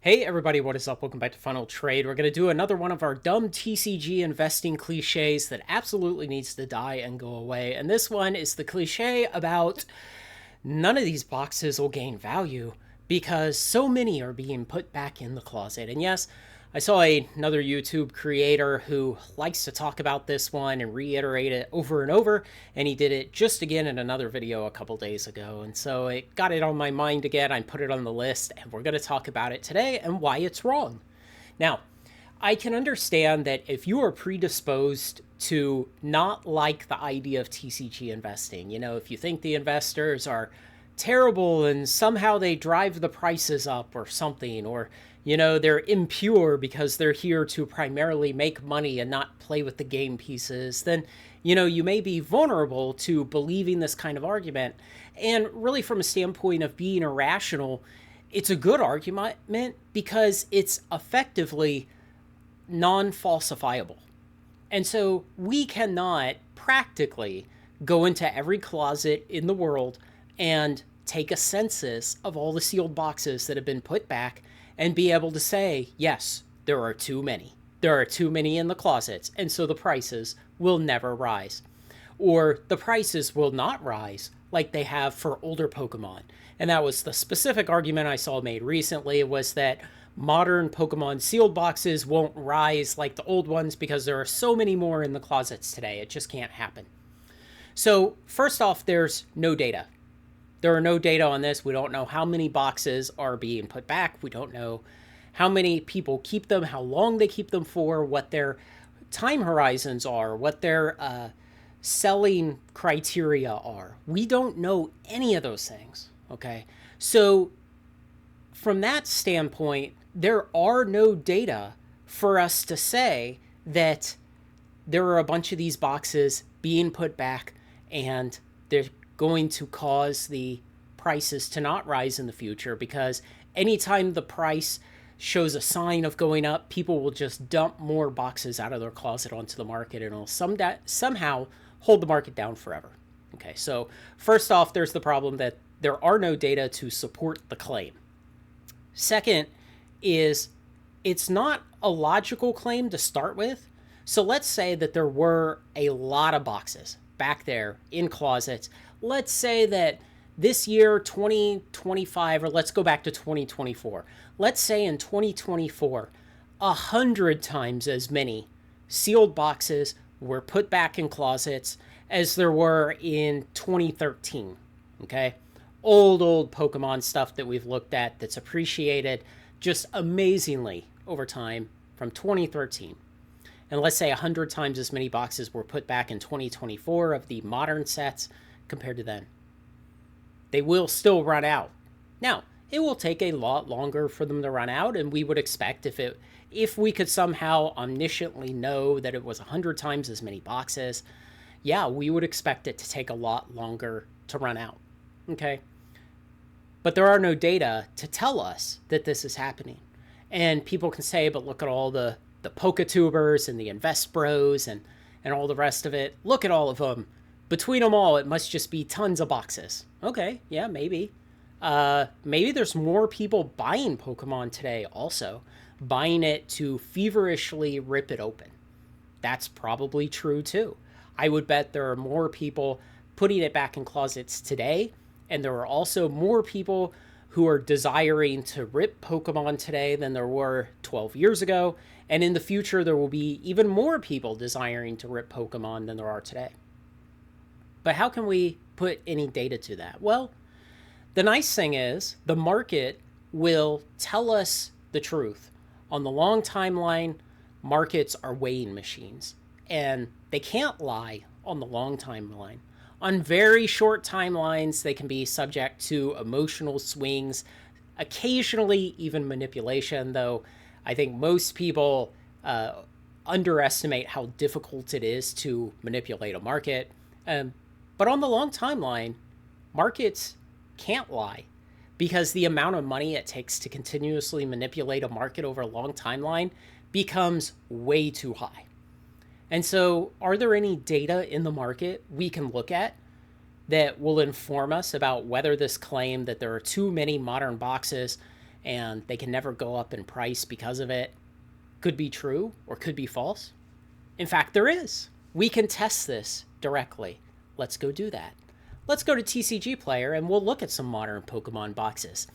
Hey everybody, what is up? Welcome back to Final Trade. We're going to do another one of our dumb TCG investing cliches that absolutely needs to die and go away. And this one is the cliche about none of these boxes will gain value because so many are being put back in the closet. And yes, I saw another YouTube creator who likes to talk about this one and reiterate it over and over, and he did it just again in another video a couple days ago. And so it got it on my mind again. I put it on the list, and we're going to talk about it today and why it's wrong. Now, I can understand that if you are predisposed to not like the idea of TCG investing, if you think the investors are terrible and somehow they drive the prices up or something, or they're impure because they're here to primarily make money and not play with the game pieces, then you may be vulnerable to believing this kind of argument. And really, from a standpoint of being irrational, it's a good argument because it's effectively non-falsifiable. And so we cannot practically go into every closet in the world and take a census of all the sealed boxes that have been put back and be able to say, yes, there are too many. There are too many in the closets, and so the prices will never rise. Or the prices will not rise like they have for older Pokemon. And that was the specific argument I saw made recently, was that modern Pokemon sealed boxes won't rise like the old ones because there are so many more in the closets today. It just can't happen. So first off, there's no data. There are no data on this. We don't know how many boxes are being put back. We don't know how many people keep them, how long they keep them for, what their time horizons are, what their selling criteria are. We don't know any of those things, okay? So from that standpoint, there are no data for us to say that there are a bunch of these boxes being put back and they're going to cause the prices to not rise in the future, because anytime the price shows a sign of going up, people will just dump more boxes out of their closet onto the market, and it'll somehow hold the market down forever. Okay, so first off, there's the problem that there are no data to support the claim. Second is it's not a logical claim to start with. So let's say that there were a lot of boxes back there in closets. Let's say that this year, 2025, or let's go back to 2024. Let's say in 2024, 100 times as many sealed boxes were put back in closets as there were in 2013, okay? Old Pokemon stuff that we've looked at that's appreciated just amazingly over time from 2013. And let's say 100 times as many boxes were put back in 2024 of the modern sets compared to then. They will still run out. Now, it will take a lot longer for them to run out, and we would expect if we could somehow omnisciently know that it was 100 times as many boxes, yeah, we would expect it to take a lot longer to run out, okay? But there are no data to tell us that this is happening. And people can say, but look at all the Poketubers and the Invest Bros and all the rest of it. Look at all of them. Between them all, it must just be tons of boxes. Okay, yeah, maybe. Maybe there's more people buying Pokemon today also, buying it to feverishly rip it open. That's probably true too. I would bet there are more people putting it back in closets today, and there are also more people who are desiring to rip Pokemon today than there were 12 years ago, and in the future there will be even more people desiring to rip Pokemon than there are today. But how can we put any data to that? Well, the nice thing is the market will tell us the truth. On the long timeline, markets are weighing machines, and they can't lie on the long timeline. On very short timelines, they can be subject to emotional swings, occasionally even manipulation, though I think most people underestimate how difficult it is to manipulate a market. But on the long timeline, markets can't lie, because the amount of money it takes to continuously manipulate a market over a long timeline becomes way too high. And so are there any data in the market we can look at that will inform us about whether this claim that there are too many modern boxes and they can never go up in price because of it, could be true or could be false. In fact, there is. We can test this directly. Let's go do that. Let's go to TCG Player and we'll look at some modern Pokemon boxes.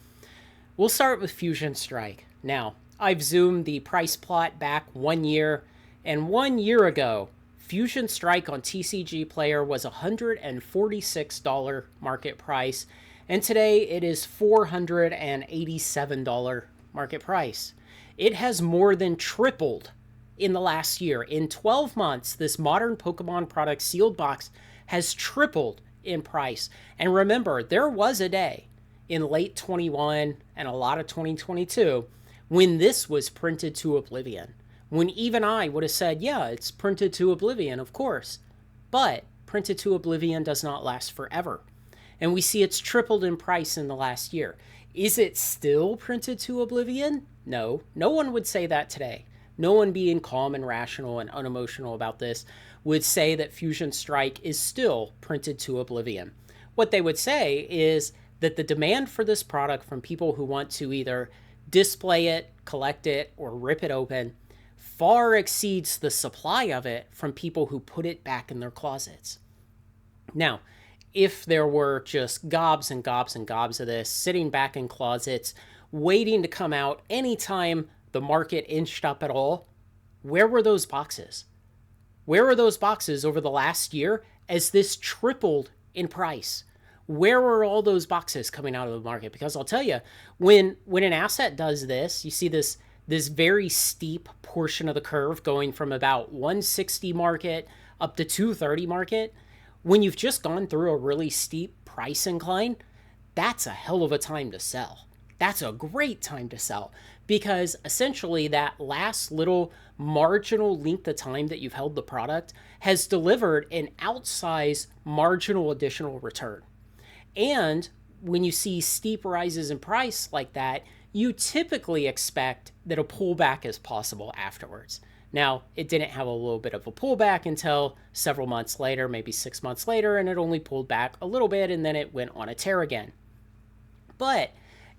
We'll start with Fusion Strike. Now, I've zoomed the price plot back 1 year, and 1 year ago, Fusion Strike on TCG Player was $146 market price, and today it is $487 market price. It has more than tripled in the last year. In 12 months, this modern Pokemon product sealed box has tripled in price. And remember, there was a day in late 21 and a lot of 2022 when this was printed to oblivion. When even I would have said, yeah, it's printed to oblivion, of course. But printed to oblivion does not last forever. And we see it's tripled in price in the last year. Is it still printed to oblivion? No. No one would say that today. No one being calm and rational and unemotional about this would say that Fusion Strike is still printed to oblivion. What they would say is that the demand for this product from people who want to either display it, collect it, or rip it open far exceeds the supply of it from people who put it back in their closets. Now, if there were just gobs and gobs and gobs of this sitting back in closets, waiting to come out anytime the market inched up at all, where were those boxes? Where were those boxes over the last year as this tripled in price? Where were all those boxes coming out of the market? Because I'll tell you, when an asset does this, you see this very steep portion of the curve going from about 160 market up to 230 market. When you've just gone through a really steep price incline, that's a hell of a time to sell. That's a great time to sell because essentially that last little marginal length of time that you've held the product has delivered an outsized marginal additional return. And when you see steep rises in price like that, you typically expect that a pullback is possible afterwards. Now, it didn't have a little bit of a pullback until several months later, maybe 6 months later, and it only pulled back a little bit and then it went on a tear again. But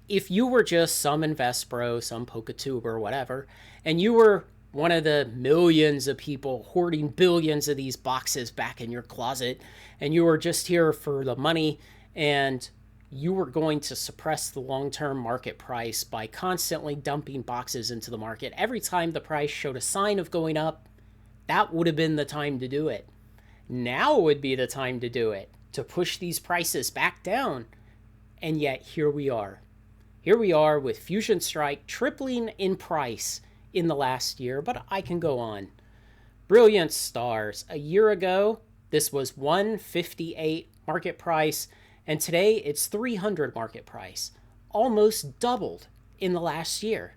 if you were just some InvestPro, some PokeTube or whatever, and you were one of the millions of people hoarding billions of these boxes back in your closet, and you were just here for the money, and you were going to suppress the long-term market price by constantly dumping boxes into the market every time the price showed a sign of going up, that would have been the time to do it. Now would be the time to do it, to push these prices back down. And yet here we are. Here we are with Fusion Strike tripling in price in the last year, but I can go on. Brilliant Stars. A year ago, this was $158 market price, and today it's $300 market price. Almost doubled in the last year.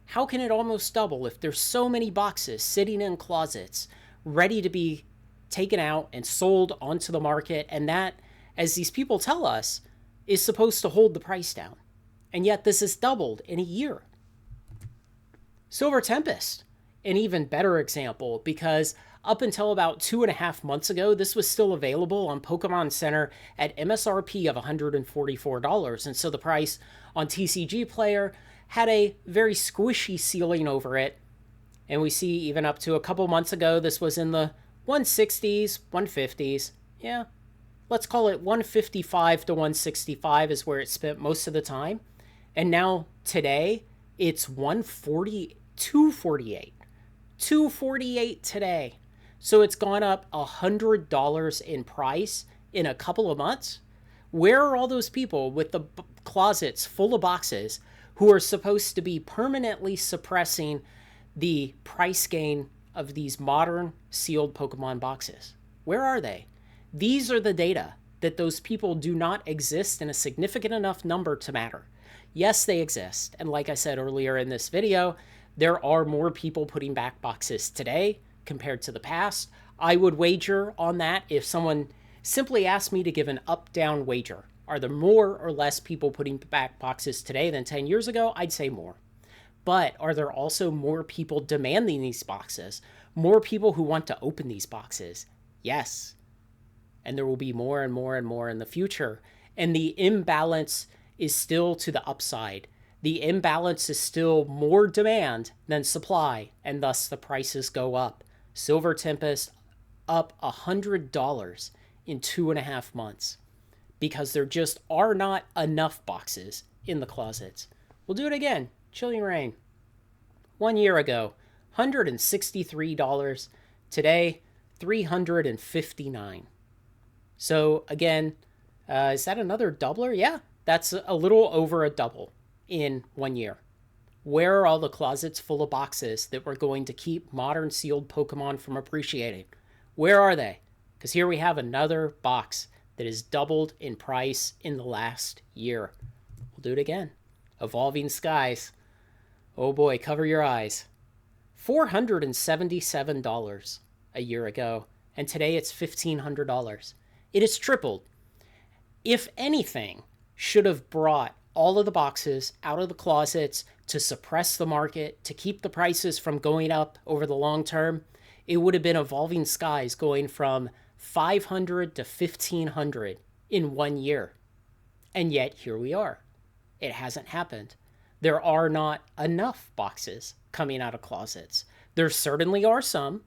How can it almost double if there's so many boxes sitting in closets ready to be taken out and sold onto the market, and that, as these people tell us, is supposed to hold the price down? And yet this has doubled in a year. Silver Tempest, an even better example, because up until about 2.5 months ago, this was still available on Pokemon Center at MSRP of $144. And so the price on TCG Player had a very squishy ceiling over it. And we see even up to a couple months ago, this was in the 160s, 150s. Yeah, let's call it 155 to 165 is where it spent most of the time. And now today, it's 140, 248. 248 today. So it's gone up $100 in price in a couple of months. Where are all those people with the closets full of boxes who are supposed to be permanently suppressing the price gain of these modern sealed Pokemon boxes? Where are they? These are the data that those people do not exist in a significant enough number to matter. Yes, they exist. And like I said earlier in this video, there are more people putting back boxes today compared to the past. I would wager on that if someone simply asked me to give an up-down wager. Are there more or less people putting back boxes today than 10 years ago? I'd say more. But are there also more people demanding these boxes? More people who want to open these boxes? Yes. And there will be more and more and more in the future. And the imbalance is still to the upside. The imbalance is still more demand than supply, and thus the prices go up. Silver Tempest up $100 in 2.5 months because there just are not enough boxes in the closets. We'll do it again. Chilling Rain. 1 year ago, $163. Today, $359. So again, is that another doubler? Yeah, that's a little over a double in 1 year. Where are all the closets full of boxes that were going to keep modern sealed Pokemon from appreciating? Where are they? Because here we have another box that has doubled in price in the last year. We'll do it again. Evolving Skies. Oh boy, cover your eyes. $477 a year ago, and today it's $1,500. It has tripled. If anything, should have brought all of the boxes out of the closets to suppress the market, to keep the prices from going up over the long term, it would have been Evolving Skies going from 500 to 1,500 in 1 year. And yet here we are. It hasn't happened. There are not enough boxes coming out of closets. There certainly are some,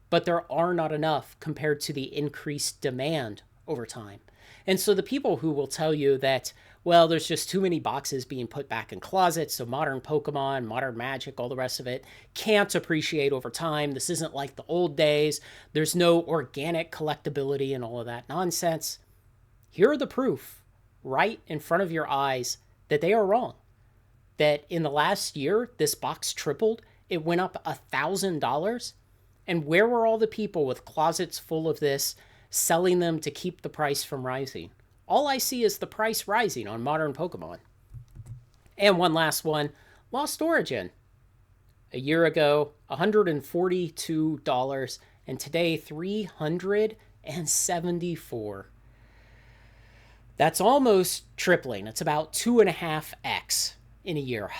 but there are not enough compared to the increased demand over time. And so the people who will tell you that, well, there's just too many boxes being put back in closets, so modern Pokemon, modern Magic, all the rest of it can't appreciate over time. This isn't like the old days. There's no organic collectability and all of that nonsense. Here are the proof right in front of your eyes that they are wrong. That in the last year, this box tripled. It went up $1,000. And where were all the people with closets full of this selling them to keep the price from rising? All I see is the price rising on modern Pokemon. And one last one, Lost Origin. A year ago, $142, and today $374. That's almost tripling. It's about 2.5x in a year.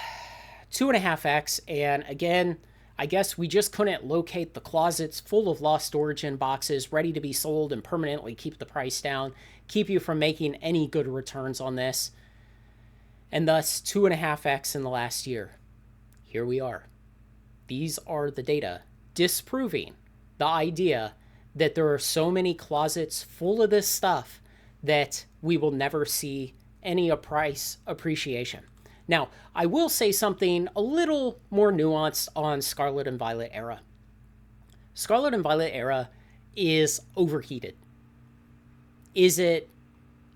2.5x, and again, I guess we just couldn't locate the closets full of Lost Origin boxes ready to be sold and permanently keep the price down, keep you from making any good returns on this. And thus 2.5x in the last year. Here we are. These are the data disproving the idea that there are so many closets full of this stuff that we will never see any price appreciation. Now, I will say something a little more nuanced on Scarlet and Violet Era. Scarlet and Violet Era is overheated. Is it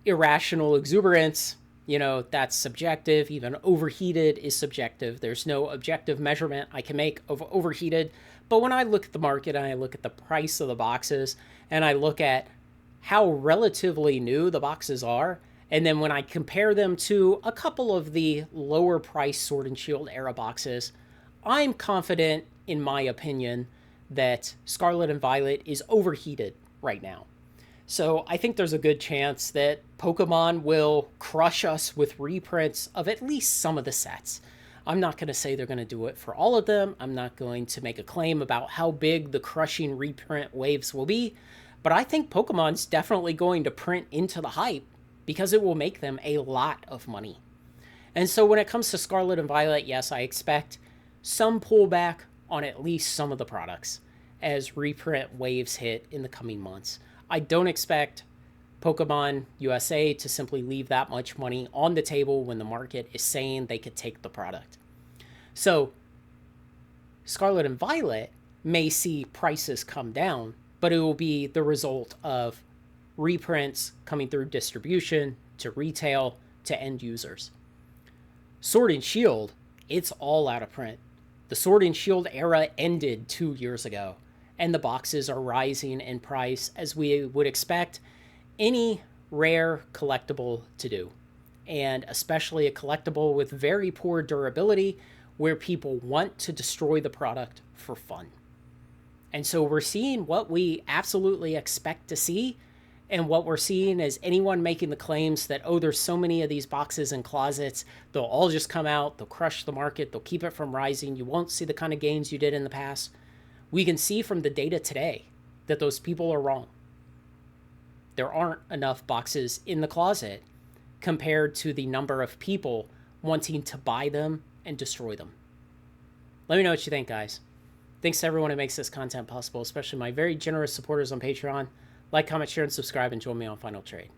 irrational exuberance? You know, that's subjective. Even overheated is subjective. There's no objective measurement I can make of overheated. But when I look at the market and I look at the price of the boxes and I look at how relatively new the boxes are, and then when I compare them to a couple of the lower price Sword and Shield era boxes, I'm confident, in my opinion, that Scarlet and Violet is overheated right now. So I think there's a good chance that Pokemon will crush us with reprints of at least some of the sets. I'm not going to say they're going to do it for all of them. I'm not going to make a claim about how big the crushing reprint waves will be. But I think Pokemon's definitely going to print into the hype because it will make them a lot of money. And so when it comes to Scarlet and Violet, yes, I expect some pullback on at least some of the products as reprint waves hit in the coming months. I don't expect Pokemon USA to simply leave that much money on the table when the market is saying they could take the product. So Scarlet and Violet may see prices come down, but it will be the result of reprints coming through distribution to retail to end users. Sword and Shield, it's all out of print. The Sword and Shield era ended 2 years ago, and the boxes are rising in price as we would expect any rare collectible to do, and especially a collectible with very poor durability where people want to destroy the product for fun. And so we're seeing what we absolutely expect to see, and what we're seeing is anyone making the claims that, oh, there's so many of these boxes and closets, they'll all just come out, they'll crush the market, they'll keep it from rising, you won't see the kind of gains you did in the past. We can see from the data today that those people are wrong. There aren't enough boxes in the closet compared to the number of people wanting to buy them and destroy them. Let me know what you think, guys. Thanks to everyone who makes this content possible, especially my very generous supporters on Patreon. Like, comment, share, and subscribe, and join me on Final Trade.